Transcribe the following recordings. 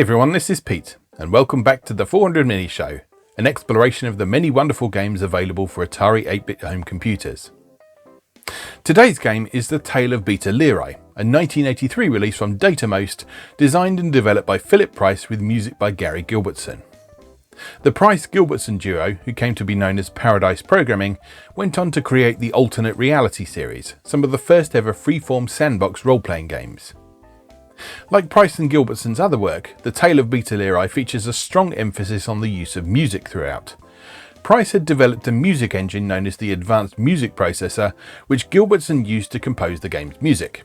everyone, this is Pete, and welcome back to the 400 Mini Show, an exploration of the many wonderful games available for Atari 8-bit home computers. Today's game is the Tail of Beta Lyrae, a 1983 release from DataMost, designed and developed by Philip Price with music by Gary Gilbertson. The Price-Gilbertson duo, who came to be known as Paradise Programming, went on to create the Alternate Reality series, some of the first ever freeform sandbox role-playing games. Like Price and Gilbertson's other work, the Tail of Beta Lyrae features a strong emphasis on the use of music throughout. Price had developed a music engine known as the Advanced Music Processor, which Gilbertson used to compose the game's music.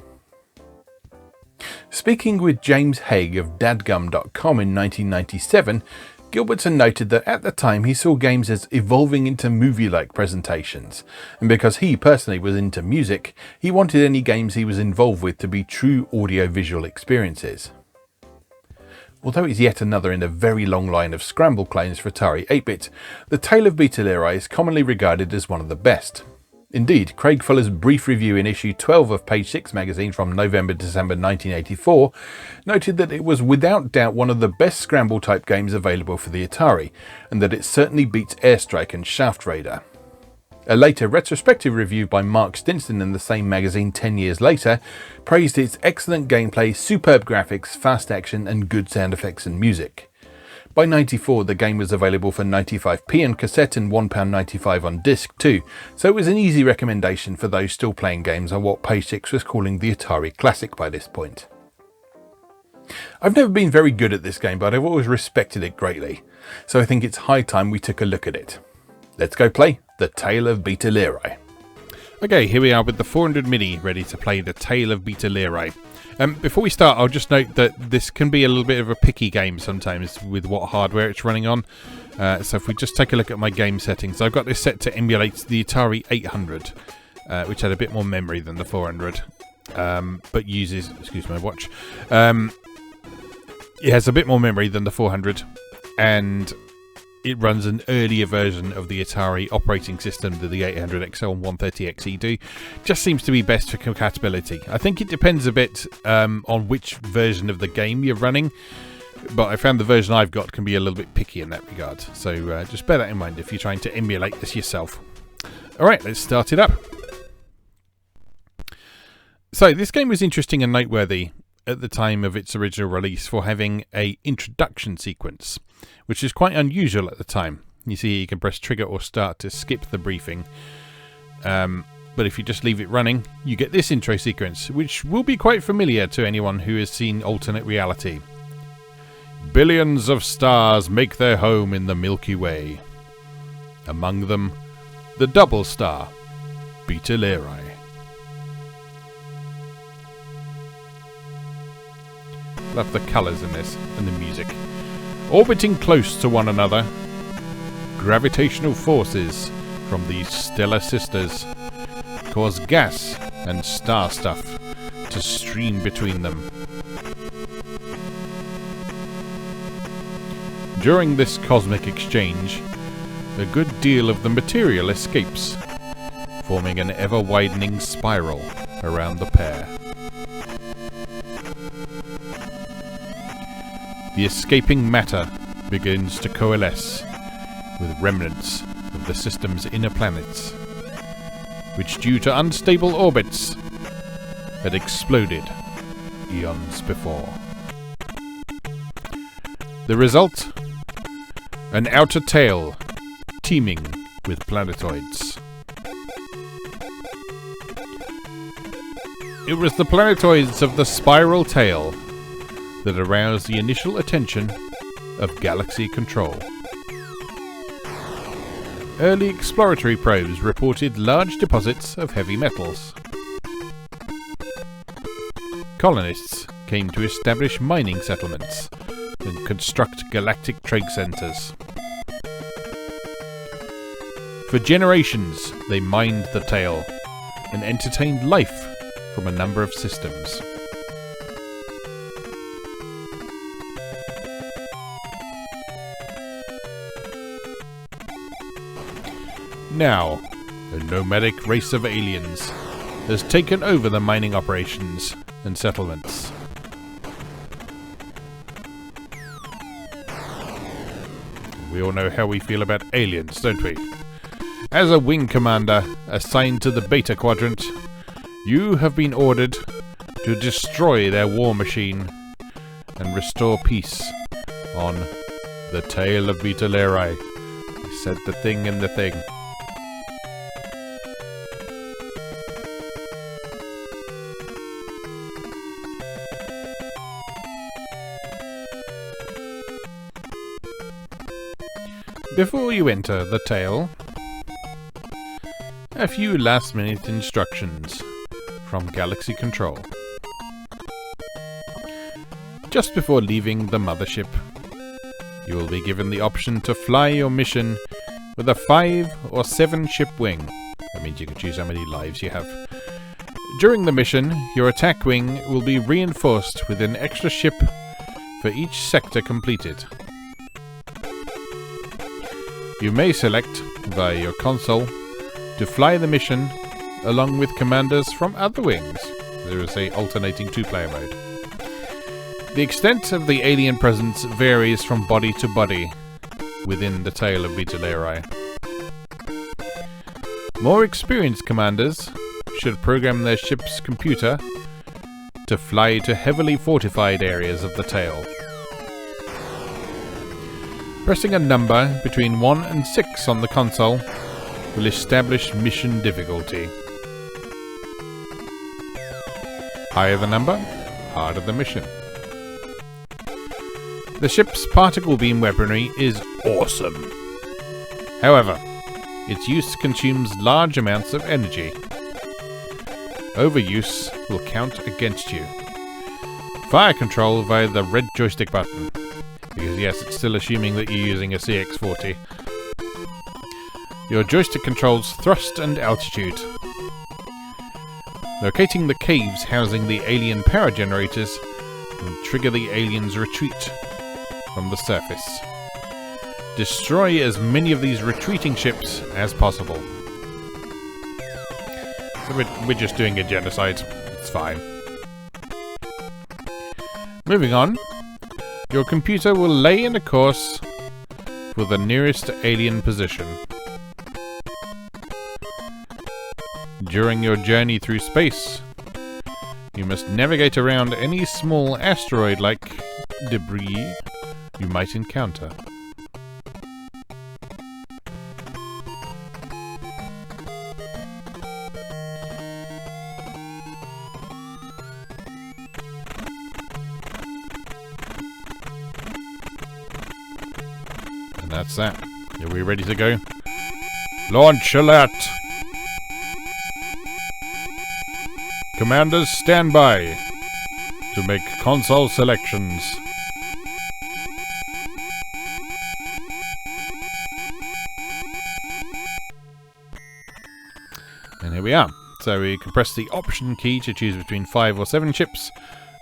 Speaking with James Haig of dadgum.com in 1997, Gilbertson noted that at the time he saw games as evolving into movie-like presentations, and because he personally was into music, he wanted any games he was involved with to be true audio-visual experiences. Although it's yet another in a very long line of Scramble clones for Atari 8-bit, the Tail of Beta Lyrae is commonly regarded as one of the best. Indeed, Craig Fuller's brief review in issue 12 of Page 6 magazine from November-December 1984 noted that it was without doubt one of the best Scramble-type games available for the Atari, and that it certainly beats Airstrike and Shaft Raider. A later retrospective review by Mark Stinson in the same magazine 10 years later praised its excellent gameplay, superb graphics, fast action and good sound effects and music. By 94, the game was available for 95p on cassette and £1.95 on disc too, so it was an easy recommendation for those still playing games on what Page 6 was calling the Atari Classic by this point. I've never been very good at this game, but I've always respected it greatly, so I think it's high time we took a look at it. Let's go play the Tail of Beta Lyrae. Okay, here we are with the 400 Mini ready to play the Tail of Beta Lyrae. Before we start, I'll just note that this can be a little bit of a picky game sometimes with what hardware it's running on. So if we just take a look at my game settings, I've got this set to emulate the Atari 800, which had a bit more memory than the 400, but uses, excuse my watch, it has a bit more memory than the 400, and it runs an earlier version of the Atari operating system that the 800XL and 130XE do. Just seems to be best for compatibility. I think it depends a bit on which version of the game you're running, but I found the version I've got can be a little bit picky in that regard. So just bear that in mind if you're trying to emulate this yourself. Alright, let's start it up. So this game was interesting and noteworthy at the time of its original release for having a introduction sequence, which is quite unusual at the time. You see, you can press trigger or start to skip the briefing, but if you just leave it running, you get this intro sequence, which will be quite familiar to anyone who has seen Alternate Reality. Billions of stars make their home in the Milky Way. Among them, the double star, Beta Lyrae. Love the colours in this and the music. Orbiting close to one another, gravitational forces from these stellar sisters cause gas and star stuff to stream between them. During this cosmic exchange, a good deal of the material escapes, forming an ever-widening spiral around the pair. The escaping matter begins to coalesce with remnants of the system's inner planets, which due to unstable orbits had exploded eons before. The result? An outer tail teeming with planetoids. It was the planetoids of the spiral tail that aroused the initial attention of Galaxy Control. Early exploratory probes reported large deposits of heavy metals. Colonists came to establish mining settlements and construct galactic trade centers. For generations, they mined the tail and entertained life from a number of systems. Now, a nomadic race of aliens has taken over the mining operations and settlements. We all know how we feel about aliens, don't we? As a wing commander assigned to the Beta Quadrant, you have been ordered to destroy their war machine and restore peace on the Tail of Beta Lyrae. He said the thing in the thing. Before you enter the Tail, a few last-minute instructions from Galaxy Control. Just before leaving the mothership, you will be given the option to fly your mission with a 5 or 7 ship wing. That means you can choose how many lives you have. During the mission, your attack wing will be reinforced with an extra ship for each sector completed. You may select, via your console, to fly the mission along with commanders from other wings. There is a alternating 2-player mode. The extent of the alien presence varies from body to body within the Tail of Beta Lyrae. More experienced commanders should program their ship's computer to fly to heavily fortified areas of the Tail. Pressing a number between 1 and 6 on the console will establish mission difficulty. Higher the number, harder the mission. The ship's particle beam weaponry is awesome. However, its use consumes large amounts of energy. Overuse will count against you. Fire control via the red joystick button. Because yes, it's still assuming that you're using a CX-40. Your joystick controls thrust and altitude. Locating the caves housing the alien power generators will trigger the aliens' retreat from the surface. Destroy as many of these retreating ships as possible. So we're just doing a genocide. It's fine. Moving on. Your computer will lay in a course for the nearest alien position. During your journey through space, you must navigate around any small asteroid-like debris you might encounter. And that's that. Are we ready to go? Launch alert! Commanders, stand by to make console selections. And here we are. So we can press the option key to choose between 5 or 7 ships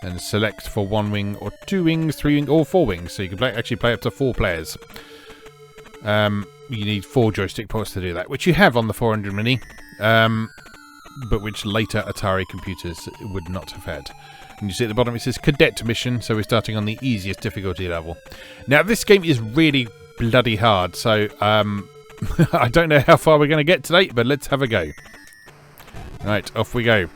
and select for 1 wing or 2 wings, 3 wings or 4 wings. So you can actually play up to 4 players. You need 4 joystick ports to do that, which you have on the 400 Mini. But which later Atari computers would not have had. And you see at the bottom it says Cadet Mission, so we're starting on the easiest difficulty level. Now this game is really bloody hard, so I don't know how far we're going to get today, but let's have a go. Right, off we go.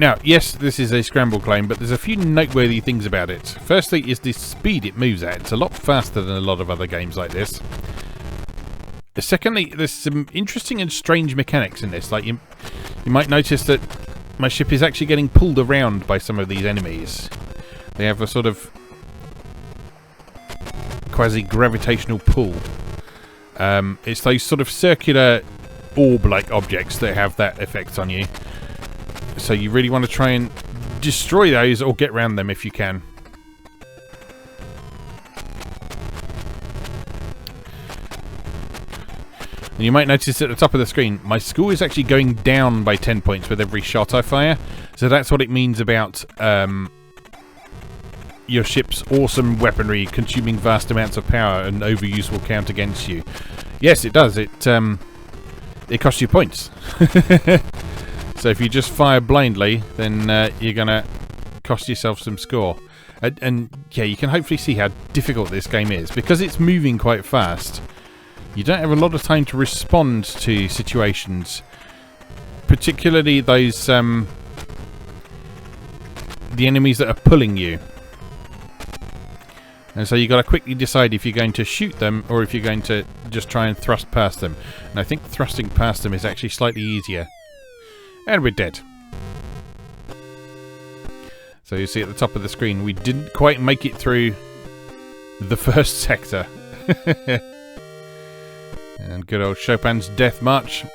Now, yes, this is a Scramble claim, but there's a few noteworthy things about it. Firstly is the speed it moves at. It's a lot faster than a lot of other games like this. Secondly, there's some interesting and strange mechanics in this. Like you might notice that my ship is actually getting pulled around by some of these enemies. They have a sort of quasi-gravitational pull. It's those sort of circular orb-like objects that have that effect on you. So you really want to try and destroy those or get around them if you can. And you might notice at the top of the screen, my score is actually going down by 10 points with every shot I fire. So that's what it means about your ship's awesome weaponry consuming vast amounts of power, and overuse will count against you. Yes, it does. It costs you points. So if you just fire blindly, then you're going to cost yourself some score. And yeah, you can hopefully see how difficult this game is. Because it's moving quite fast, you don't have a lot of time to respond to situations. Particularly those, the enemies that are pulling you. And so you've got to quickly decide if you're going to shoot them or if you're going to just try and thrust past them. And I think thrusting past them is actually slightly easier. And we're dead. So you see at the top of the screen, we didn't quite make it through the first sector. And good old Chopin's Death March.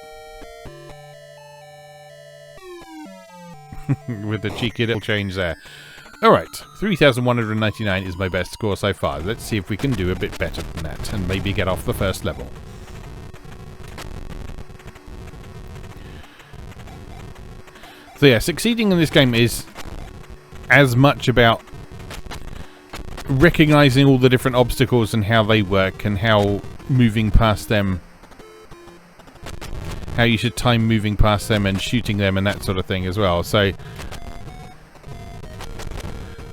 With the cheeky little change there. Alright, 3,199 is my best score so far. Let's see if we can do a bit better than that and maybe get off the first level. So yeah, succeeding in this game is as much about recognizing all the different obstacles and how they work and how moving past them, how you should time moving past them and shooting them and that sort of thing as well. So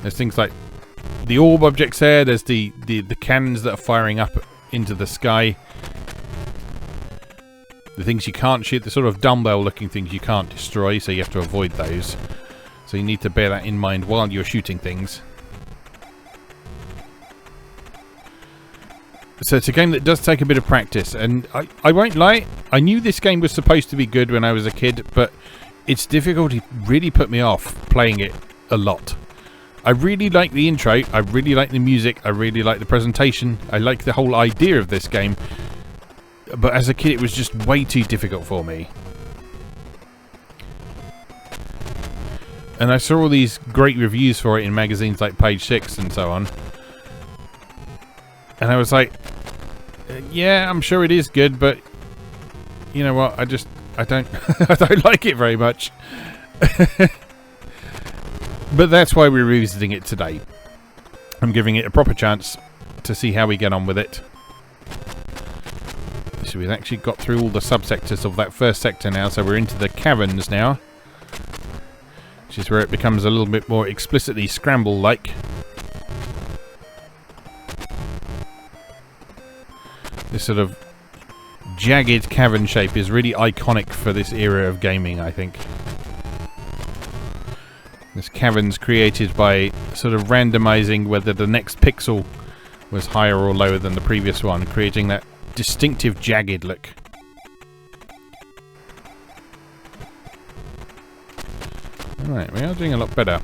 there's things like the orb objects there, there's the cannons that are firing up into the sky. The things you can't shoot, the sort of dumbbell looking things you can't destroy, so you have to avoid those. So you need to bear that in mind while you're shooting things. So it's a game that does take a bit of practice, and I won't lie, I knew this game was supposed to be good when I was a kid, but its difficulty really put me off playing it a lot. I really like the intro, I really like the music, I really like the presentation, I like the whole idea of this game, but as a kid it was just way too difficult for me. And I saw all these great reviews for it in magazines like Page 6 and so on. And I was like, yeah, I'm sure it is good, but you know what, I don't I don't like it very much. But that's why we're revisiting it today. I'm giving it a proper chance to see how we get on with it. So we've actually got through all the subsectors of that first sector now, so we're into the caverns now. Which is where it becomes a little bit more explicitly Scramble-like. This sort of jagged cavern shape is really iconic for this era of gaming, I think. This cavern's created by sort of randomizing whether the next pixel was higher or lower than the previous one, creating that distinctive jagged look. Alright, we are doing a lot better.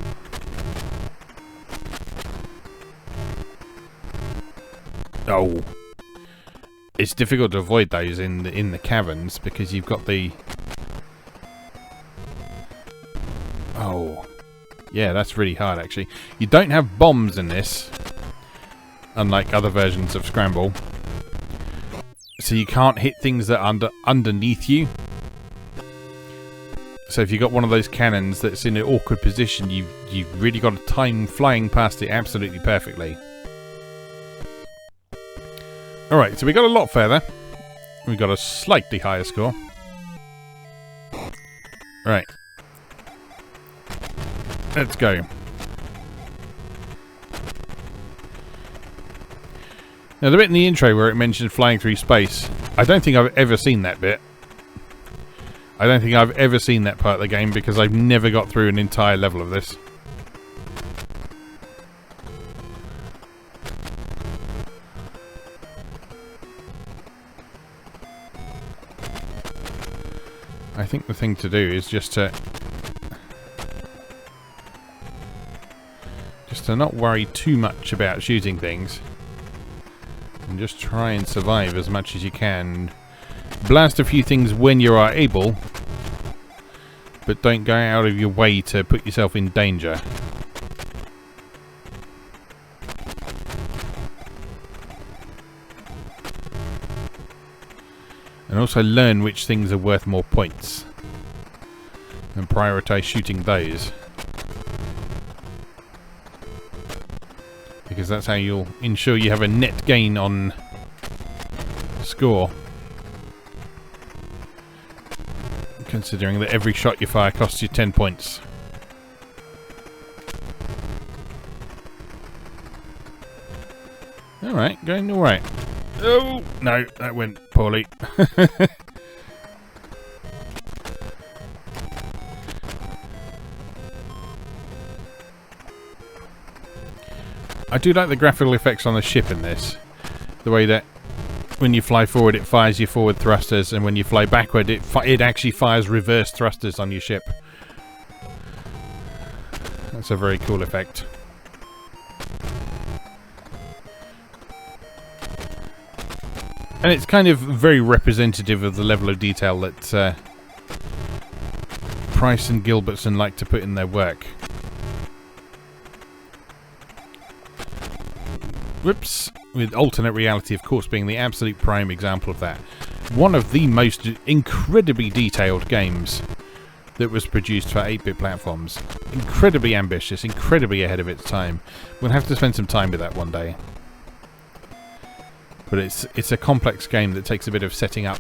Oh. It's difficult to avoid those in the caverns because you've got the... Oh. Yeah, that's really hard actually. You don't have bombs in this, unlike other versions of Scramble. So you can't hit things that are underneath you. So if you've got one of those cannons that's in an awkward position, you've really got to time flying past it absolutely perfectly. Alright, so we got a lot further. We got a slightly higher score. Right. Let's go. Now the bit in the intro where it mentioned flying through space, I don't think I've ever seen that bit. I don't think I've ever seen that part of the game because I've never got through an entire level of this. I think the thing to do is just to not worry too much about shooting things and just try and survive as much as you can. Blast a few things when you are able, but don't go out of your way to put yourself in danger. And also learn which things are worth more points and prioritize shooting those, because that's how you'll ensure you have a net gain on score, considering that every shot you fire costs you 10 points. Alright, going alright. Oh, no, that went poorly. I do like the graphical effects on the ship in this. The way that when you fly forward it fires your forward thrusters, and when you fly backward it actually fires reverse thrusters on your ship. That's a very cool effect. And it's kind of very representative of the level of detail that Price and Gilbertson like to put in their work. Whoops. With alternate reality, of course, being the absolute prime example of that. One of the most incredibly detailed games that was produced for 8-bit platforms. Incredibly ambitious, incredibly ahead of its time. We'll have to spend some time with that one day. But it's a complex game that takes a bit of setting up.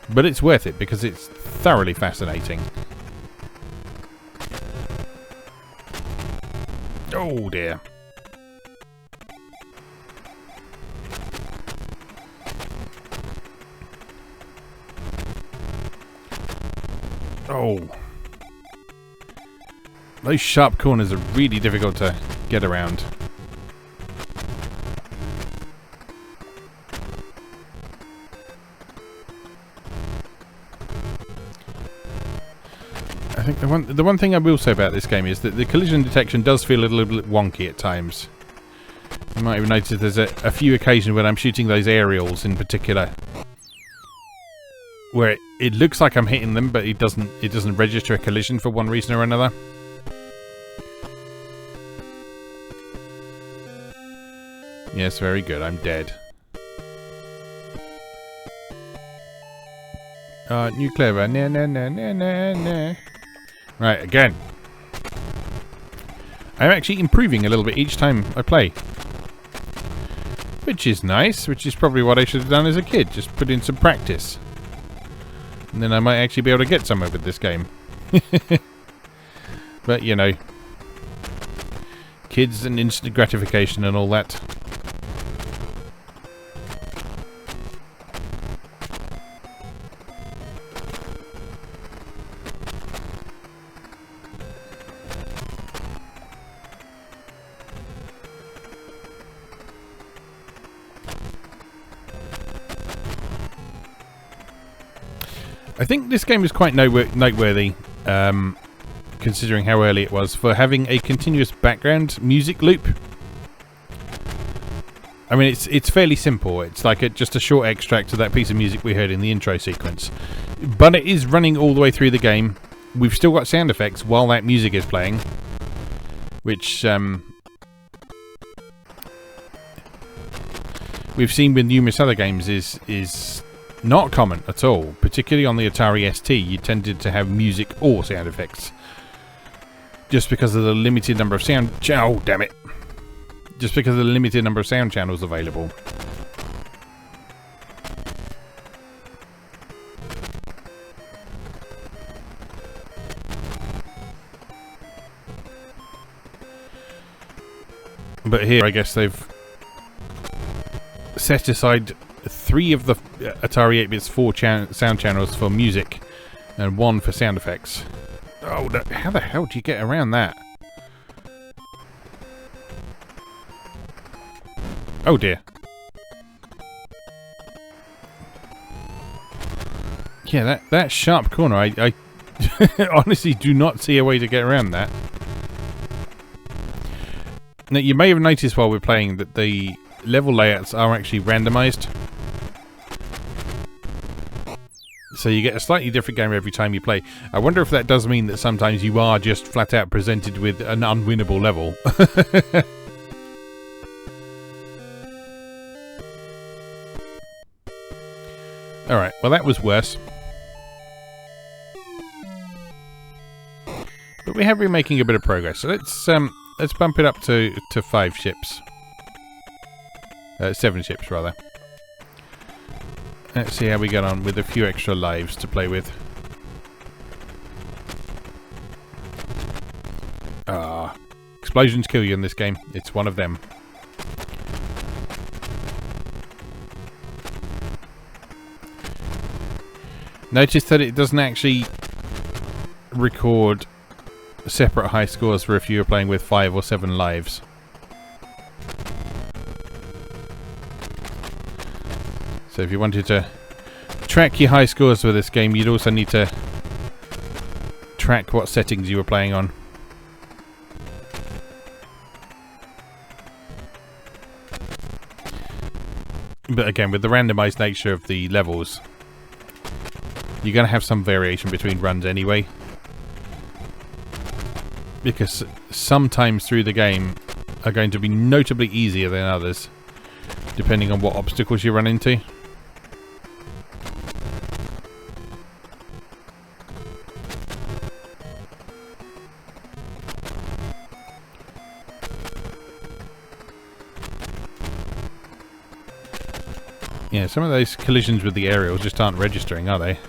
But it's worth it because it's thoroughly fascinating. Oh dear. Oh. Those sharp corners are really difficult to get around. I think the one thing I will say about this game is that the collision detection does feel a little bit wonky at times. You might have noticed there's a few occasions when I'm shooting those aerials in particular, where it looks like I'm hitting them, but it doesn't register a collision for one reason or another. Yes, very good. I'm dead. Nuclear. Nah, nah, nah, nah, nah, nah. Right, again. I'm actually improving a little bit each time I play. Which is nice, which is probably what I should have done as a kid. Just put in some practice. And then I might actually be able to get somewhere with this game. But, you know. Kids and instant gratification and all that. I think this game is quite noteworthy, considering how early it was, for having a continuous background music loop. I mean, it's fairly simple. It's like just a short extract of that piece of music we heard in the intro sequence. But it is running all the way through the game. We've still got sound effects while that music is playing, which we've seen with numerous other games is not common at all. Particularly on the Atari ST, you tended to have music or sound effects, just because of the limited number of sound. Oh, damn it! Just because of the limited number of sound channels available. But here, I guess they've set aside 3 of the Atari 8-bit's 4 sound channels for music and 1 for sound effects. Oh, how the hell do you get around that? Oh dear. Yeah, that sharp corner, I honestly do not see a way to get around that. Now, you may have noticed while we're playing that the level layouts are actually randomized. So you get a slightly different game every time you play. I wonder if that does mean that sometimes you are just flat out presented with an unwinnable level. Alright, well that was worse. But we have been making a bit of progress. So let's bump it up to 5 ships. 7 ships rather. Let's see how we get on with a few extra lives to play with. explosions kill you in this game. It's one of them. Notice that it doesn't actually record separate high scores for if you were playing with 5 or 7 lives. So if you wanted to track your high scores for this game, you'd also need to track what settings you were playing on. But again, with the randomized nature of the levels, you're going to have some variation between runs anyway. Because some times through the game are going to be notably easier than others, depending on what obstacles you run into. Yeah, some of those collisions with the aerials just aren't registering, are they?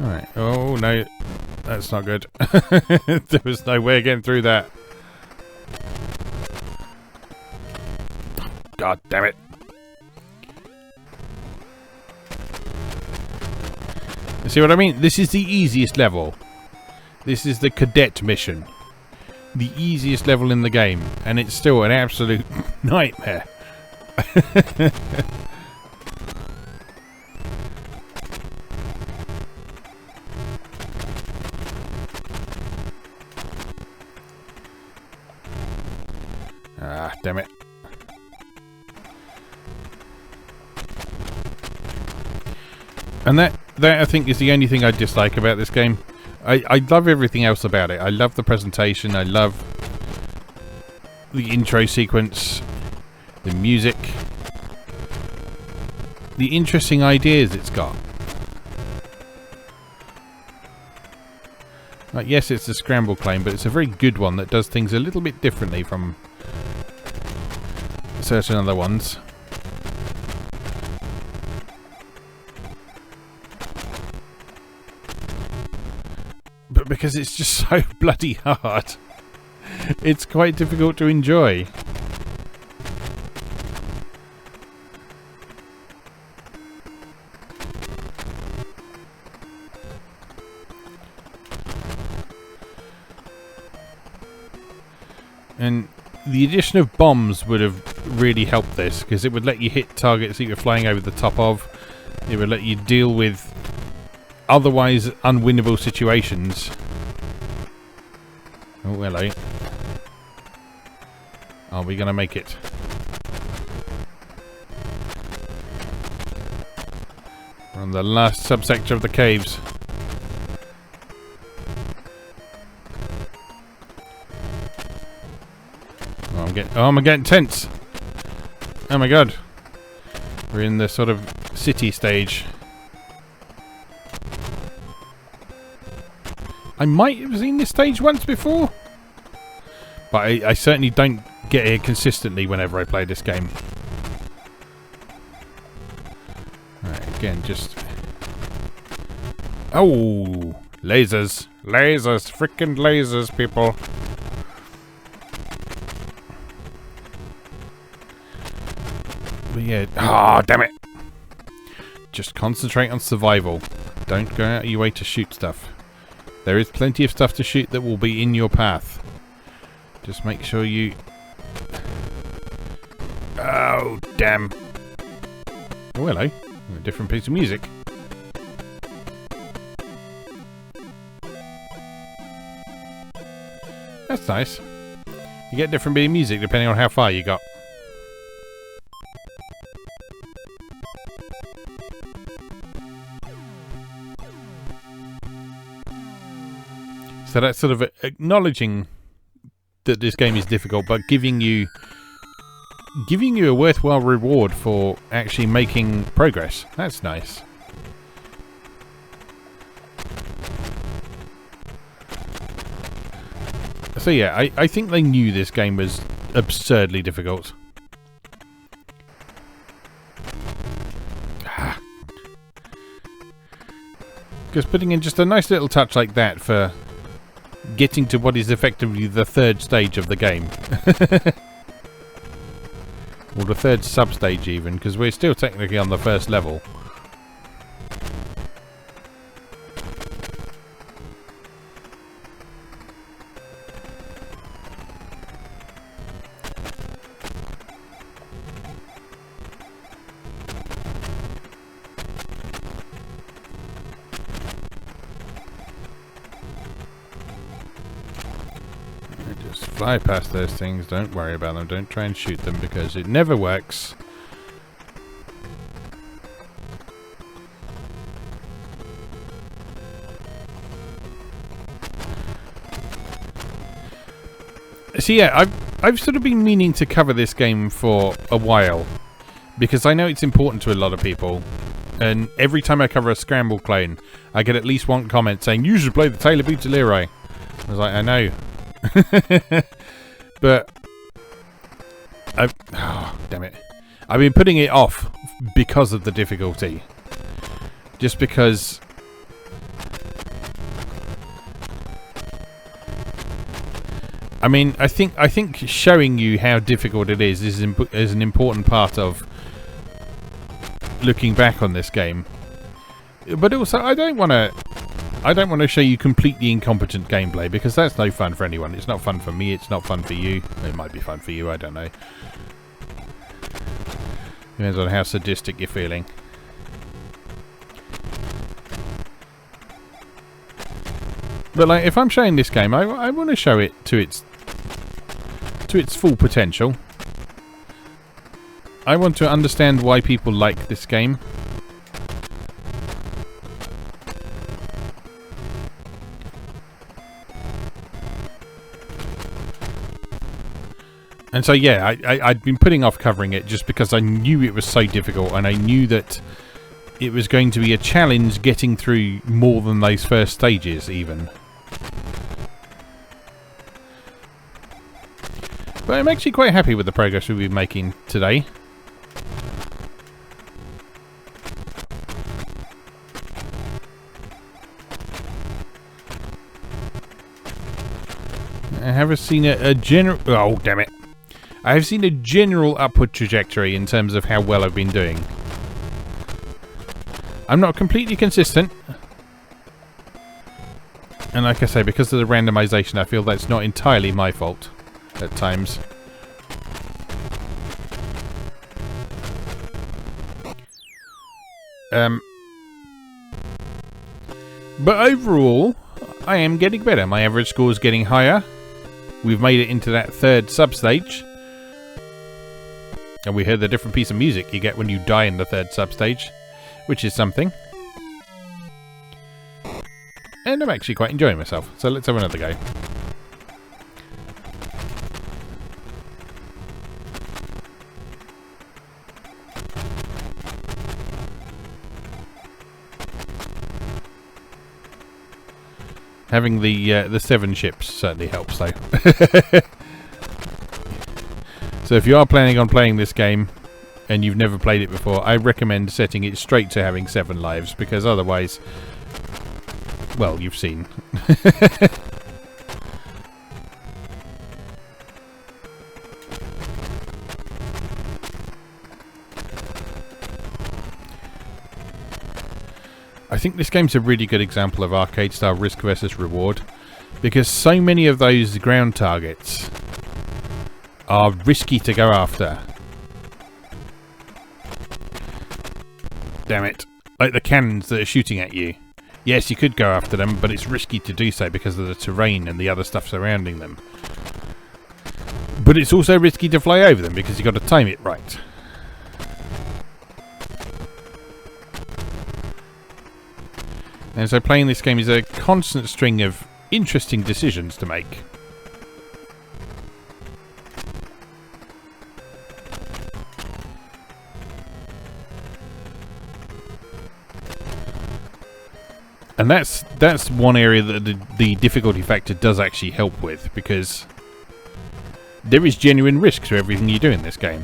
Alright, oh no, that's not good. There was no way of getting through that. God damn it. See what I mean? This is the easiest level. This is the cadet mission. The easiest level in the game. And it's still an absolute nightmare. Ah, damn it. And that I think is the only thing I dislike about this game. I love everything else about it. I love the presentation. I love the intro sequence, the music, the interesting ideas it's got. Like, yes, it's a Scramble claim, but it's a very good one that does things a little bit differently from certain other ones. But because it's just so bloody hard, it's quite difficult to enjoy. And the addition of bombs would have really helped this, because it would let you hit targets that you're flying over the top of. It would let you deal with otherwise unwinnable situations. Oh, hello. Are we going to make it? We're on the last subsector of the caves. Oh, I'm getting tense. Oh my god. We're in the sort of city stage. I might have seen this stage once before, but I certainly don't get here consistently whenever I play this game. Right, again, just... Oh! Lasers! Lasers! Frickin' lasers, people! But yeah... Ah, damn it! Just concentrate on survival. Don't go out of your way to shoot stuff. There is plenty of stuff to shoot that will be in your path. Just make sure you... Oh, damn. Oh, hello. A different piece of music. That's nice. You get different bit of music depending on how far you got. So that's sort of acknowledging that this game is difficult, but giving you a worthwhile reward for actually making progress. That's nice. So yeah, I think they knew this game was absurdly difficult. Because putting in just a nice little touch like that for getting to what is effectively the third stage of the game. Or the third sub-stage even, because we're still technically on the first level. Fly past those things, don't worry about them, don't try and shoot them because it never works. So yeah, I've sort of been meaning to cover this game for a while because I know it's important to a lot of people, and every time I cover a Scramble clone I get at least one comment saying you should play the Tail of Beta Lyrae. I was like, I know. But oh, damn it. I've been putting it off because of the difficulty. Just because I mean, I think showing you how difficult it is an important part of looking back on this game. But also I don't want to show you completely incompetent gameplay because that's no fun for anyone. It's not fun for me, it's not fun for you. It might be fun for you, I don't know. Depends on how sadistic you're feeling. But like, if I'm showing this game, I want to show it to its full potential. I want to understand why people like this game. And so yeah, I'd been putting off covering it just because I knew it was so difficult, and I knew that it was going to be a challenge getting through more than those first stages even. But I'm actually quite happy with the progress we've been making today. I have seen a general... Oh, damn it. I have seen a general upward trajectory in terms of how well I've been doing. I'm not completely consistent. And like I say, because of the randomization, I feel that's not entirely my fault at times. But overall, I am getting better. My average score is getting higher. We've made it into that third sub-stage. And we heard the different piece of music you get when you die in the third sub-stage, which is something. And I'm actually quite enjoying myself, so let's have another go. Having the 7 ships certainly helps though. So if you are planning on playing this game and you've never played it before, I recommend setting it straight to having 7 lives, because otherwise, well, you've seen. I think this game's a really good example of arcade-style risk versus reward, because so many of those ground targets are risky to go after. Damn it. Like the cannons that are shooting at you. Yes, you could go after them, but it's risky to do so because of the terrain and the other stuff surrounding them. But it's also risky to fly over them because you've got to time it right. And so playing this game is a constant string of interesting decisions to make. And that's one area that the difficulty factor does actually help with, because there is genuine risk to everything you do in this game.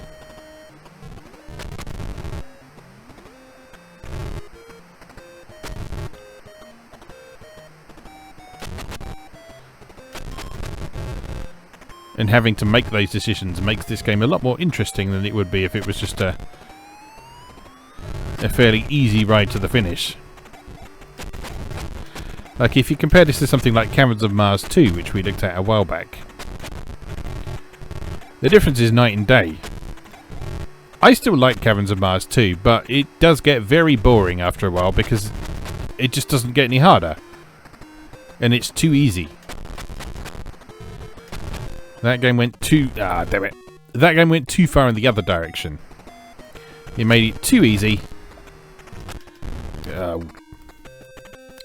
And having to make those decisions makes this game a lot more interesting than it would be if it was just a fairly easy ride to the finish. Like if you compare this to something like Caverns of Mars 2, which we looked at a while back, the difference is night and day. I still like Caverns of Mars 2, but it does get very boring after a while because it just doesn't get any harder. And it's too easy. That game went too... Ah, damn it. That game went too far in the other direction. It made it too easy.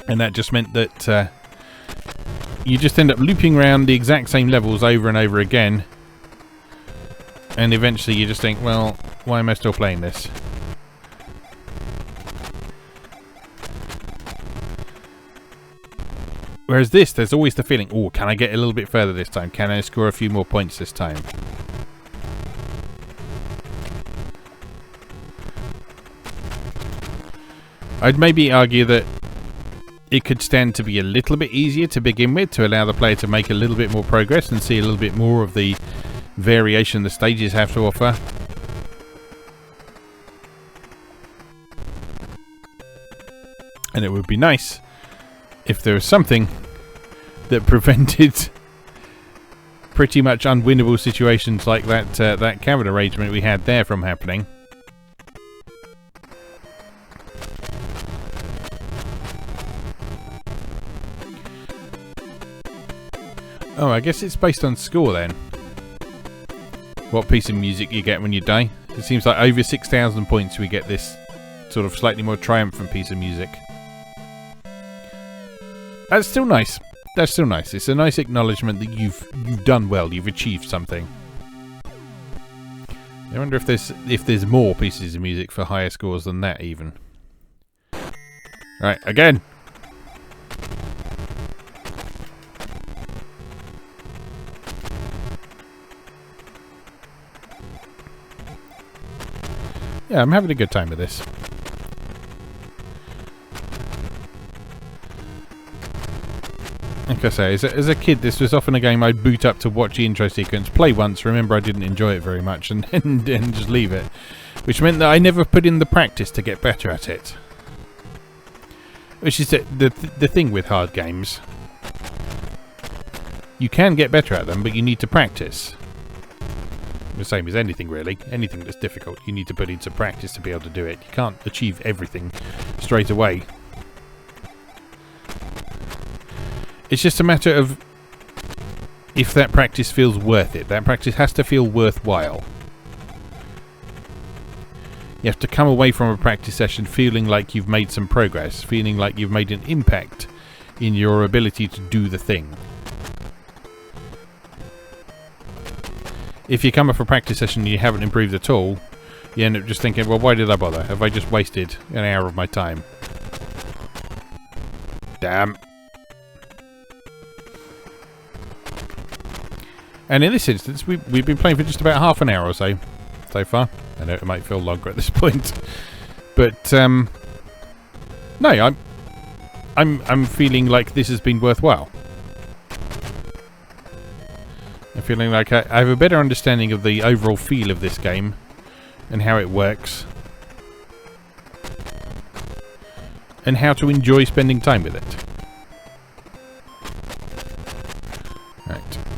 And that just meant that you just end up looping around the exact same levels over and over again. And eventually you just think, well, why am I still playing this? Whereas this, there's always the feeling, oh, can I get a little bit further this time? Can I score a few more points this time? I'd maybe argue that it could stand to be a little bit easier to begin with, to allow the player to make a little bit more progress and see a little bit more of the variation the stages have to offer. And it would be nice if there was something that prevented pretty much unwinnable situations like that cavern arrangement we had there from happening. Oh, I guess it's based on score then. What piece of music you get when you die. It seems like over 6,000 points we get this sort of slightly more triumphant piece of music. That's still nice. That's still nice. It's a nice acknowledgement that you've done well. You've achieved something. I wonder if there's more pieces of music for higher scores than that even. Right, again. Yeah, I'm having a good time with this. Like I say, as a kid, this was often a game I'd boot up to watch the intro sequence, play once, remember I didn't enjoy it very much, and then just leave it. Which meant that I never put in the practice to get better at it. Which is the thing with hard games. You can get better at them, but you need to practice. The same as anything, really. Anything that's difficult, you need to put into practice to be able to do it. You can't achieve everything straight away. It's just a matter of if that practice feels worth it. That practice has to feel worthwhile. You have to come away from a practice session feeling like you've made some progress, feeling like you've made an impact in your ability to do the thing. If you come off a practice session and you haven't improved at all, you end up just thinking, well, why did I bother? Have I just wasted an hour of my time? Damn. And in this instance, we've been playing for just about half an hour or so far. I know it might feel longer at this point, but no, I'm feeling like this has been worthwhile. I'm feeling like I have a better understanding of the overall feel of this game and how it works, and how to enjoy spending time with it.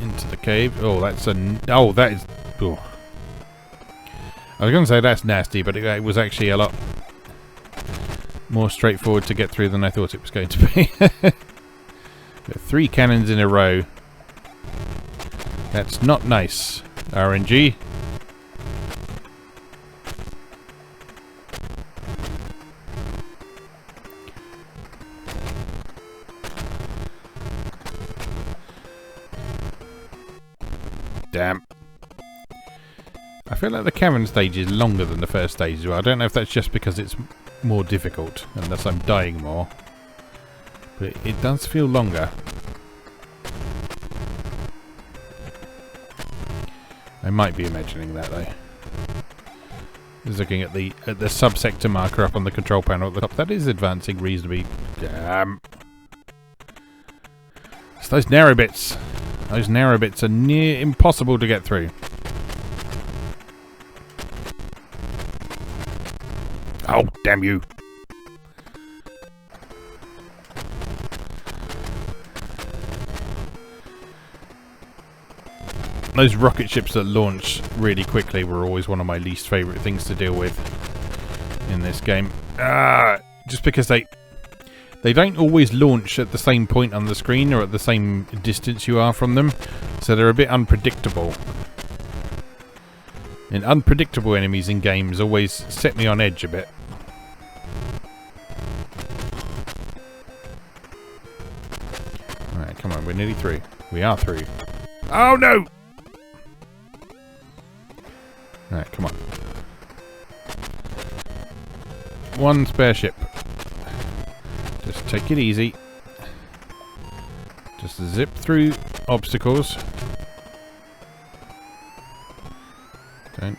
Into the cave. Oh, that's that is. Oh. I was going to say that's nasty, but it was actually a lot more straightforward to get through than I thought it was going to be. 3 cannons in a row. That's not nice, RNG. Damn. I feel like the cavern stage is longer than the first stage as well. I don't know if that's just because it's more difficult, unless I'm dying more. But it does feel longer. I might be imagining that though. Just looking at the subsector marker up on the control panel at the top. That is advancing reasonably. Damn. It's those narrow bits. Those narrow bits are near impossible to get through. Oh, damn you. Those rocket ships that launch really quickly were always one of my least favourite things to deal with in this game. Just because they don't always launch at the same point on the screen or at the same distance you are from them, so they're a bit unpredictable. And unpredictable enemies in games always set me on edge a bit. Alright, come on, we're nearly through. We are through. Oh no! Alright, come on. One spare ship. Just take it easy. Just zip through obstacles. Don't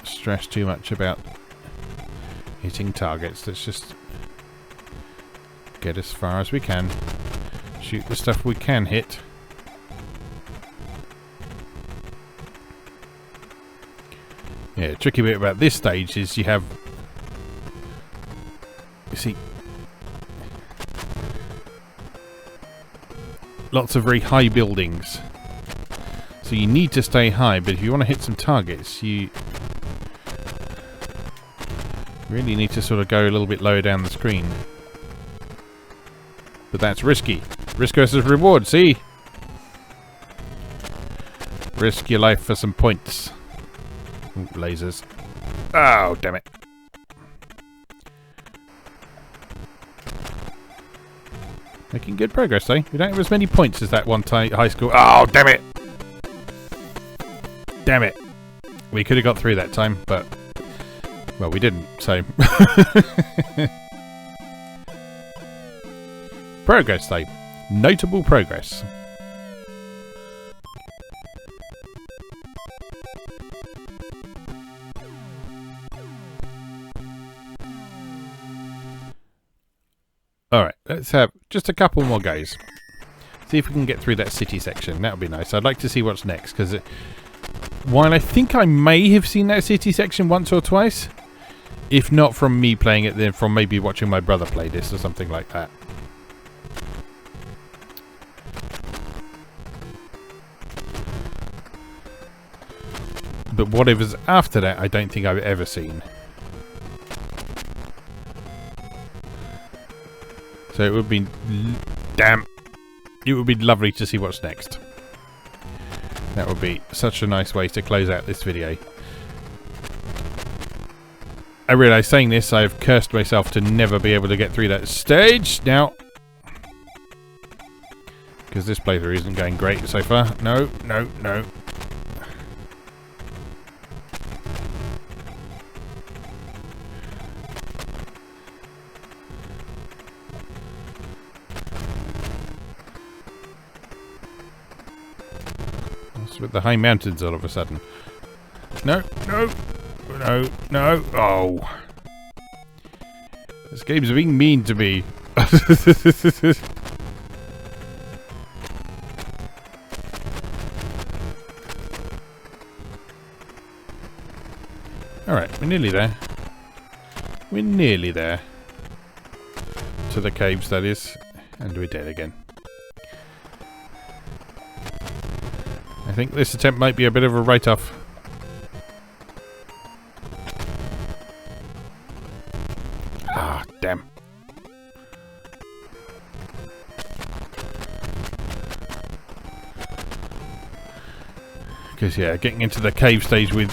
stress too much about hitting targets. Let's just get as far as we can. Shoot the stuff we can hit. Yeah, the tricky bit about this stage is you see lots of very high buildings. So you need to stay high, but if you want to hit some targets, you really need to sort of go a little bit lower down the screen. But that's risky. Risk versus reward, see? Risk your life for some points. Ooh, lasers. Oh, damn it. Making good progress, though. We don't have as many points as that one high school. Oh, damn it! Damn it. We could have got through that time, but... well, we didn't, so... progress, though. Notable progress. Alright, let's have just a couple more goes. See if we can get through that city section. That would be nice. I'd like to see what's next, because while I think I may have seen that city section once or twice, if not from me playing it, then from maybe watching my brother play this or something like that. But whatever's after that, I don't think I've ever seen. So it would be... damn! It would be lovely to see what's next. That would be such a nice way to close out this video. I realise saying this, I've cursed myself to never be able to get through that stage now. Because this playthrough isn't going great so far. No, no, no. With the high mountains all of a sudden. No, no, no, no. Oh. This game's being mean to me. Alright, we're nearly there. We're nearly there. To the caves, that is. And we're dead again. I think this attempt might be a bit of a write-off. Ah, damn. Because, yeah, getting into the cave stage with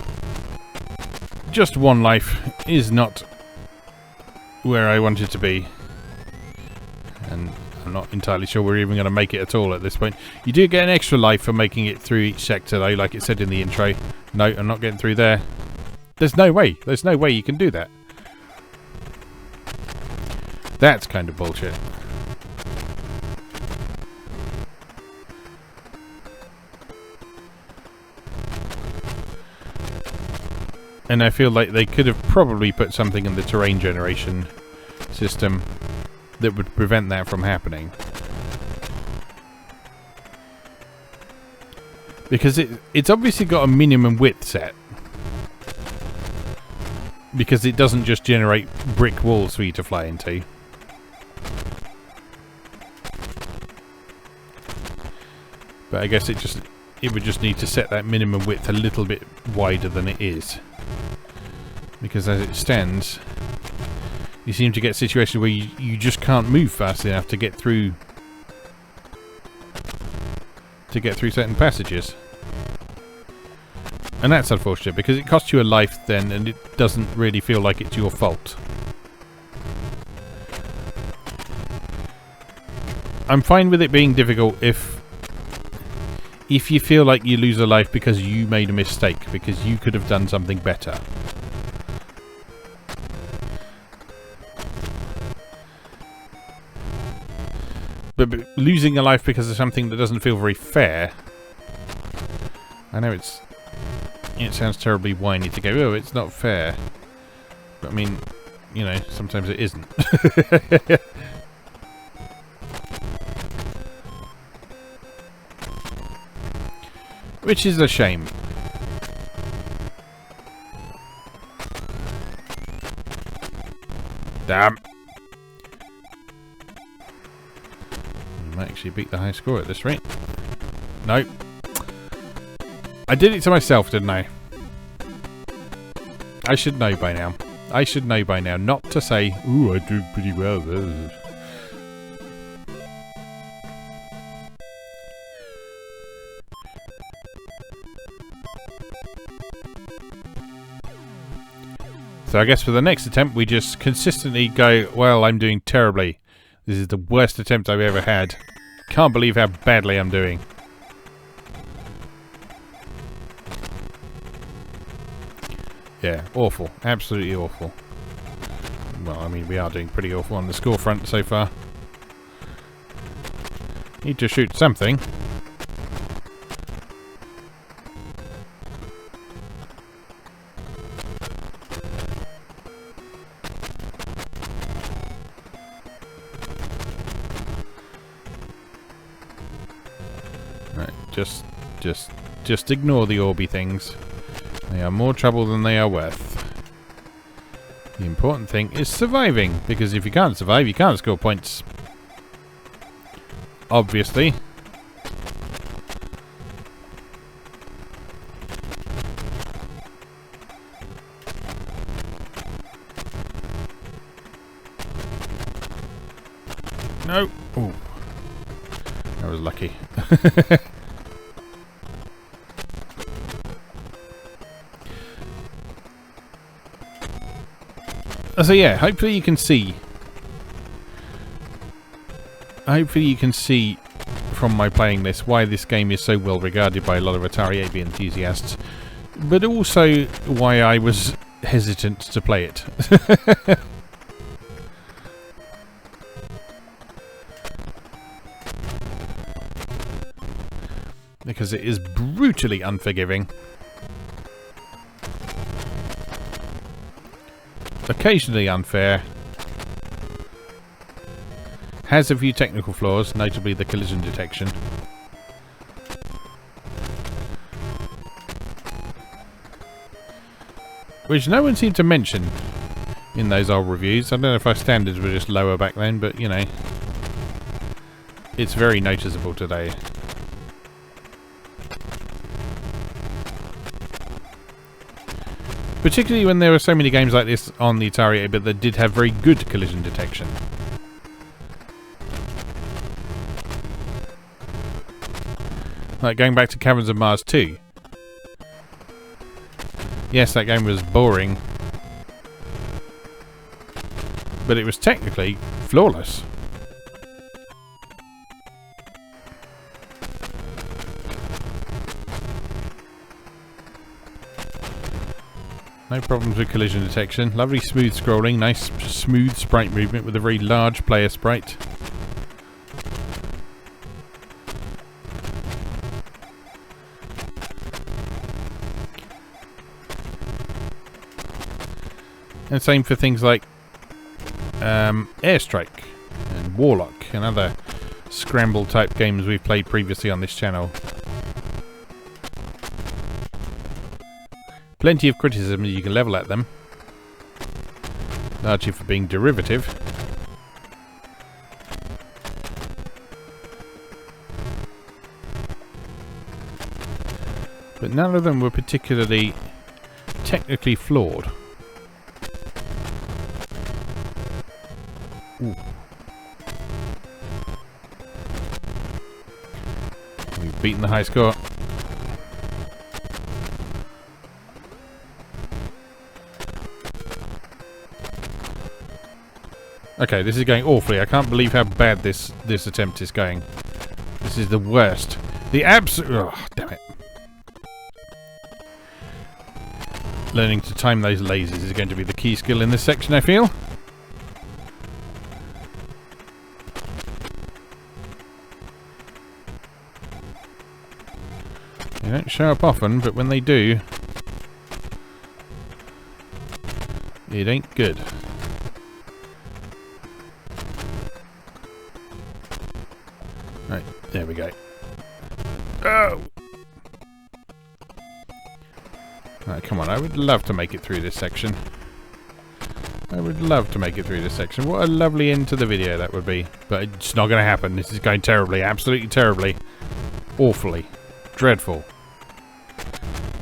just one life is not where I wanted to be. And I'm not entirely sure we're even going to make it at all at this point. You do get an extra life for making it through each sector, though, like it said in the intro. No, I'm not getting through there. There's no way. There's no way you can do that. That's kind of bullshit. And I feel like they could have probably put something in the terrain generation system that would prevent that from happening. Because it's obviously got a minimum width set. Because it doesn't just generate brick walls for you to fly into. But I guess it would just need to set that minimum width a little bit wider than it is. Because as it stands, you seem to get situations where you just can't move fast enough to get through certain passages. And that's unfortunate because it costs you a life then and it doesn't really feel like it's your fault. I'm fine with it being difficult if you feel like you lose a life because you made a mistake, because you could have done something better. But losing a life because of something that doesn't feel very fair... I know it sounds terribly whiny to go, oh, it's not fair. But I mean, you know, sometimes it isn't. Which is a shame. Damn. I might actually beat the high score at this rate. No. I did it to myself, didn't I? I should know by now. I should know by now not to say, ooh, I did pretty well. So I guess for the next attempt we just consistently go, well, I'm doing terribly. This is the worst attempt I've ever had. Can't believe how badly I'm doing. Yeah, awful. Absolutely awful. Well, I mean, we are doing pretty awful on the score front so far. Need to shoot something. Right, just ignore the orby things. They are more trouble than they are worth. The important thing is surviving, because if you can't survive, you can't score points. Obviously. No. Ooh. That was lucky. So yeah, hopefully you can see. Hopefully you can see from my playing this why this game is so well regarded by a lot of Atari 8-bit enthusiasts, but also why I was hesitant to play it. Because it is brutally unforgiving. Occasionally unfair. Has a few technical flaws, notably the collision detection. Which no one seemed to mention in those old reviews. I don't know if our standards were just lower back then, but you know, it's very noticeable today. Particularly when there were so many games like this on the Atari 8-bit that did have very good collision detection. Like going back to Caverns of Mars 2. Yes, that game was boring, but it was technically flawless. No problems with collision detection. Lovely smooth scrolling, nice smooth sprite movement with a very large player sprite. And same for things like Airstrike and Warlock and other Scramble type games we've played previously on this channel. Plenty of criticism you can level at them. Largely for being derivative. But none of them were particularly technically flawed. Ooh. We've beaten the high score. Okay, this is going awfully. I can't believe how bad this attempt is going. This is the worst. The absolute... Oh, damn it. Learning to time those lasers is going to be the key skill in this section, I feel. They don't show up often, but when they do, it ain't good. Right, there we go. Oh! Right, come on, I would love to make it through this section. I would love to make it through this section. What a lovely end to the video that would be. But it's not going to happen. This is going terribly. Absolutely terribly. Awfully. Dreadful.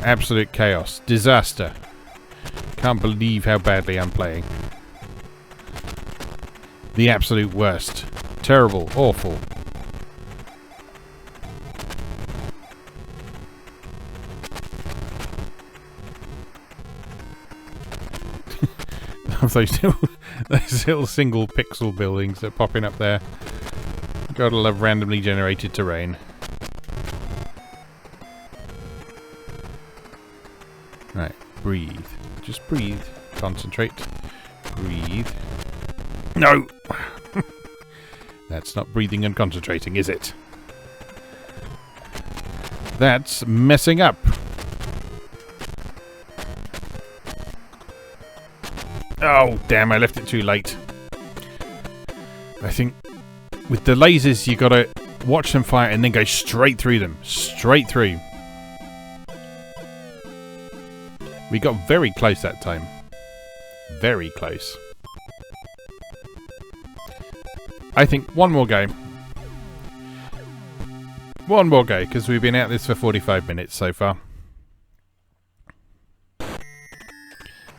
Absolute chaos. Disaster. Can't believe how badly I'm playing. The absolute worst. Terrible. Awful. those little single pixel buildings that are popping up there. Gotta love randomly generated terrain. Right, breathe. Just breathe. Concentrate. Breathe. No! That's not breathing and concentrating, is it? That's messing up. Oh, damn, I left it too late. I think with the lasers, you gotta watch them fire and then go straight through them. Straight through. We got very close that time. Very close. I think one more go. One more go, because we've been at this for 45 minutes so far.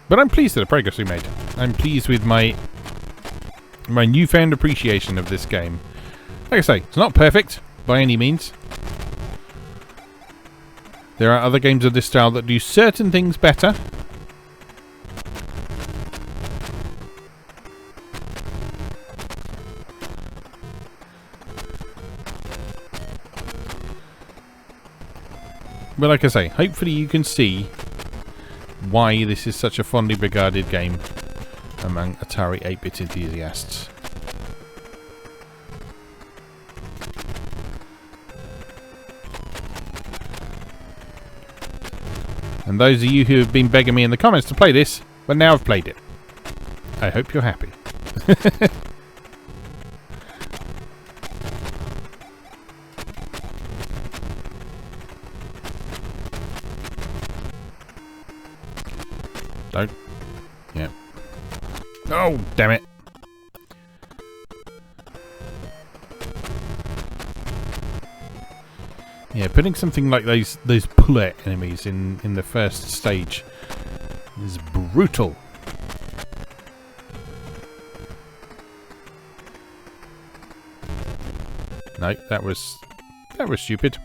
But I'm pleased with the progress we made. I'm pleased with my newfound appreciation of this game. Like I say, it's not perfect by any means. There are other games of this style that do certain things better. But like I say, hopefully you can see why this is such a fondly regarded game among Atari 8-bit enthusiasts. And those of you who have been begging me in the comments to play this, well, now I've played it. I hope you're happy. Don't. Yeah. Oh, damn it. Yeah, putting something like those puller enemies in the first stage is brutal. No, that was stupid.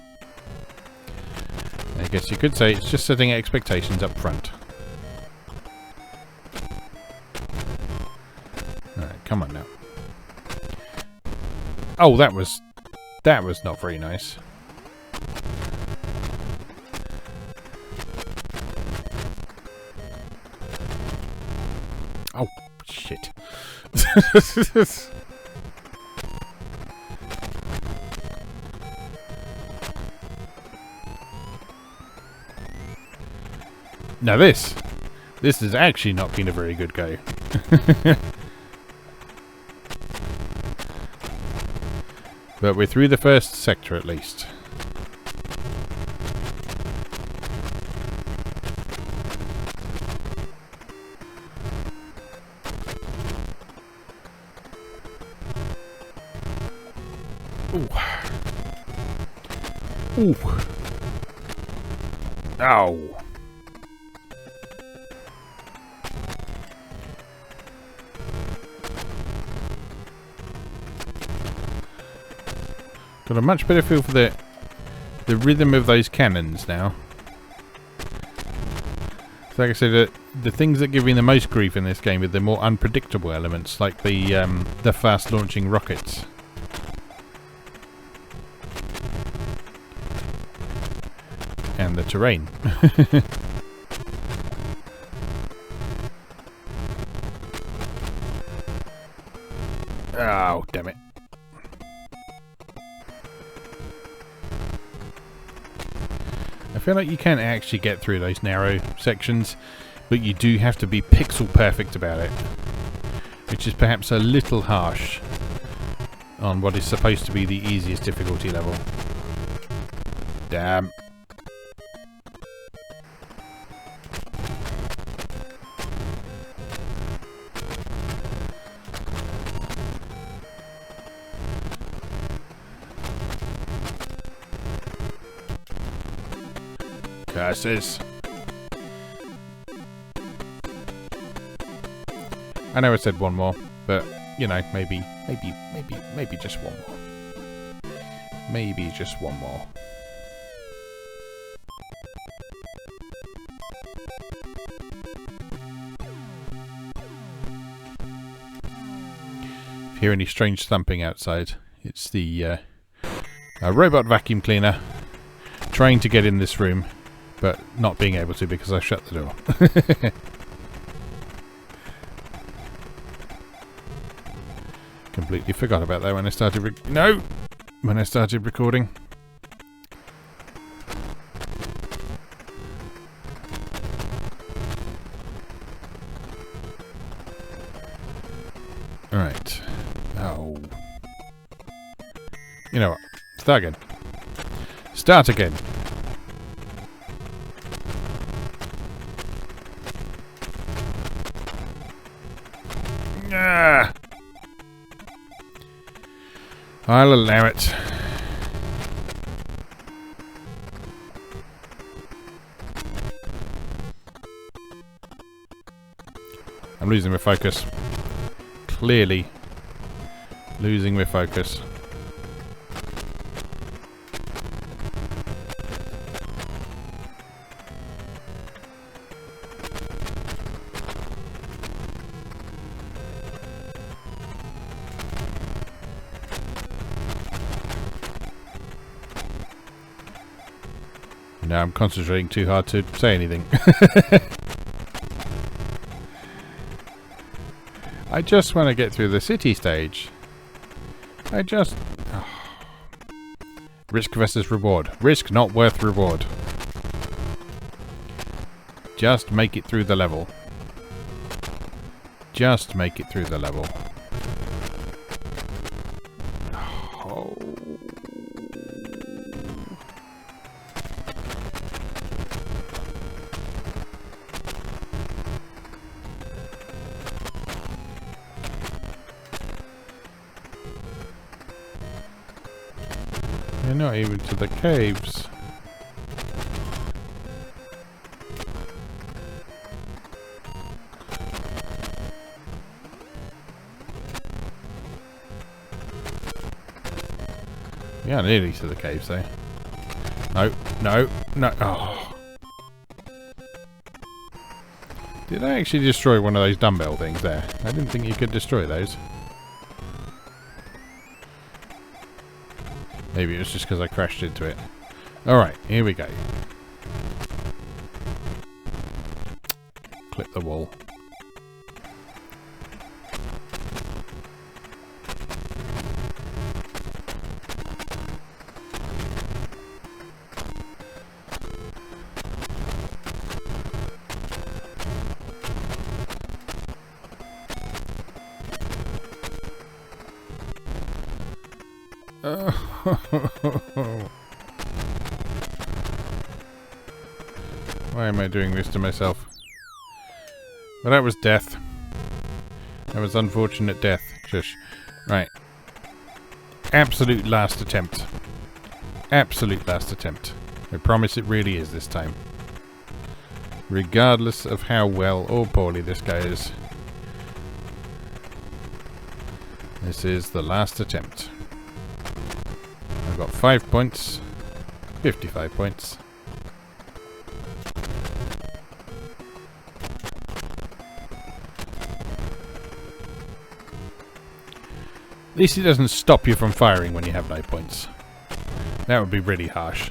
I guess you could say it's just setting expectations up front. Alright, come on now. Oh, that was not very nice. Oh, shit. Now this has actually not been a very good go. But we're through the first sector at least. Ooh. Ooh. Ow. Got a much better feel for the rhythm of those cannons now. So like I said, the things that give me the most grief in this game are the more unpredictable elements, like the fast launching rockets. And the terrain. Oh, damn it. I feel like you can actually get through those narrow sections, but you do have to be pixel perfect about it, which is perhaps a little harsh on what is supposed to be the easiest difficulty level. Damn. Curses. I know I said one more, but you know, maybe just one more. Maybe just one more. If you hear any strange thumping outside, it's the robot vacuum cleaner trying to get in this room, but not being able to because I shut the door. Completely forgot about that when I started when I started recording. Alright. Oh. You know what? Start again. Start again. Ah. I'll allow it. I'm losing my focus. Clearly losing my focus. Now I'm concentrating too hard to say anything. I just want to get through the city stage. Risk versus reward. Risk not worth reward. Just make it through the level. Just make it through the level. Oh. You're not even to the caves. Yeah, nearly to the caves though. No, no, no. Oh. Did I actually destroy one of those dumbbell things there? I didn't think you could destroy those. Maybe it was just because I crashed into it. Alright, here we go. Clip the wall. Why am I doing this to myself? Well, that was death. That was unfortunate death. Shush. Right. absolute last attempt. Absolute last attempt. I promise it really is this time. Regardless of how well or poorly this goes. This is the last attempt. I've got 5 points. 55 points. At least it doesn't stop you from firing when you have no points. That would be really harsh.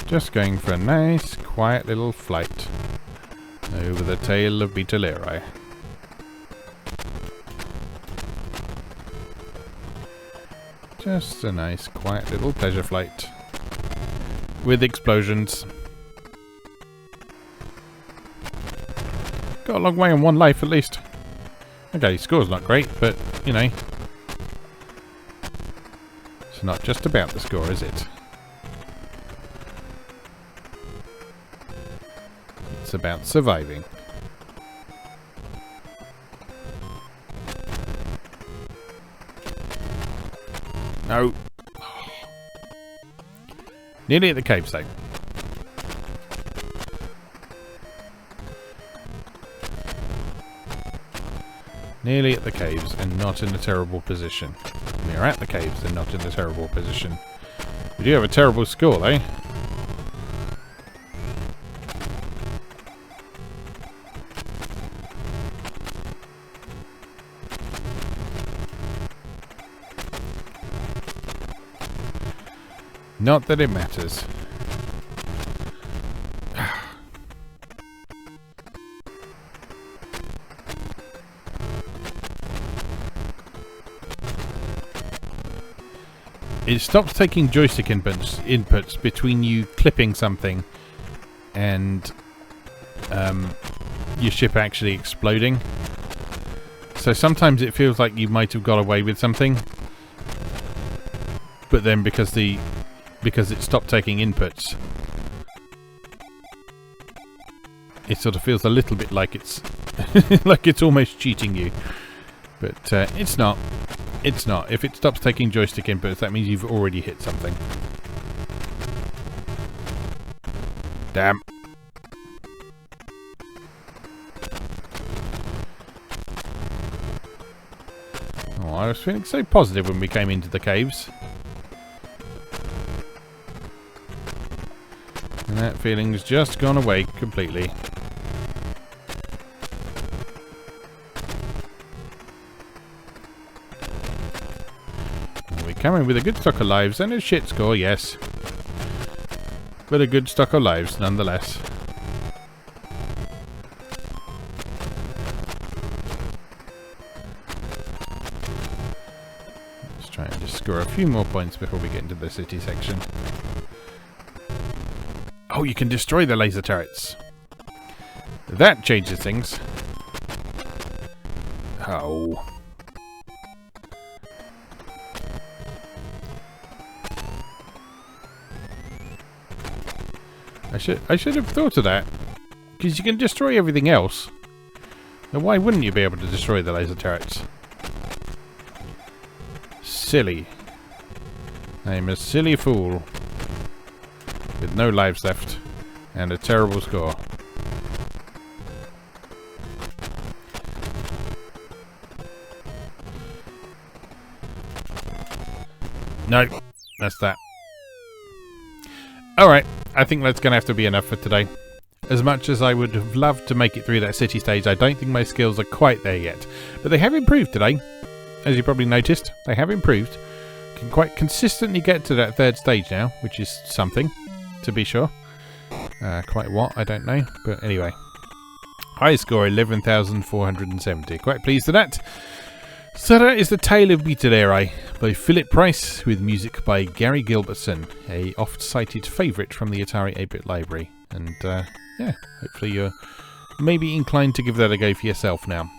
Just going for a nice, quiet little flight over the Tail of Beta Lyrae. Just a nice, quiet little pleasure flight with explosions. Got a long way on one life at least. Okay, score's not great, but you know, it's not just about the score, is it? It's about surviving. No. Nearly at the caves though. Nearly at the caves and not in a terrible position. We are at the caves and not in a terrible position. We do have a terrible score though. Not that it matters. It stops taking joystick inputs between you clipping something and your ship actually exploding. So sometimes it feels like you might have got away with something, but then because it stopped taking inputs, it sort of feels a little bit like it's like it's almost cheating you, but it's not. It's not. If it stops taking joystick inputs, that means you've already hit something. Damn. Oh, I was feeling so positive when we came into the caves. And that feeling's just gone away completely. Coming with a good stock of lives and a shit score, yes. But a good stock of lives, nonetheless. Let's try and just score a few more points before we get into the city section. Oh, you can destroy the laser turrets. That changes things. Oh. I should have thought of that, because you can destroy everything else. Then why wouldn't you be able to destroy the laser turrets? Silly. I'm a silly fool with no lives left and a terrible score. No, that's that. Alright. I think that's going to have to be enough for today. As much as I would have loved to make it through that city stage, I don't think my skills are quite there yet. But they have improved today. As you probably noticed, they have improved. Can quite consistently get to that third stage now, which is something, to be sure. Quite what, I don't know. But anyway. High score, 11,470. Quite pleased with that. So that is the Tail of Beta Lyrae by Philip Price, with music by Gary Gilbertson, a oft-cited favourite from the Atari 8-bit library. And yeah, hopefully you're maybe inclined to give that a go for yourself now.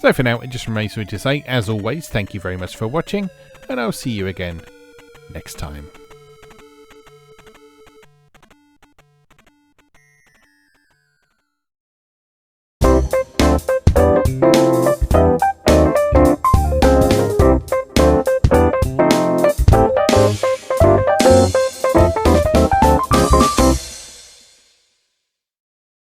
So for now, it just remains for me to say, as always, thank you very much for watching, and I'll see you again next time.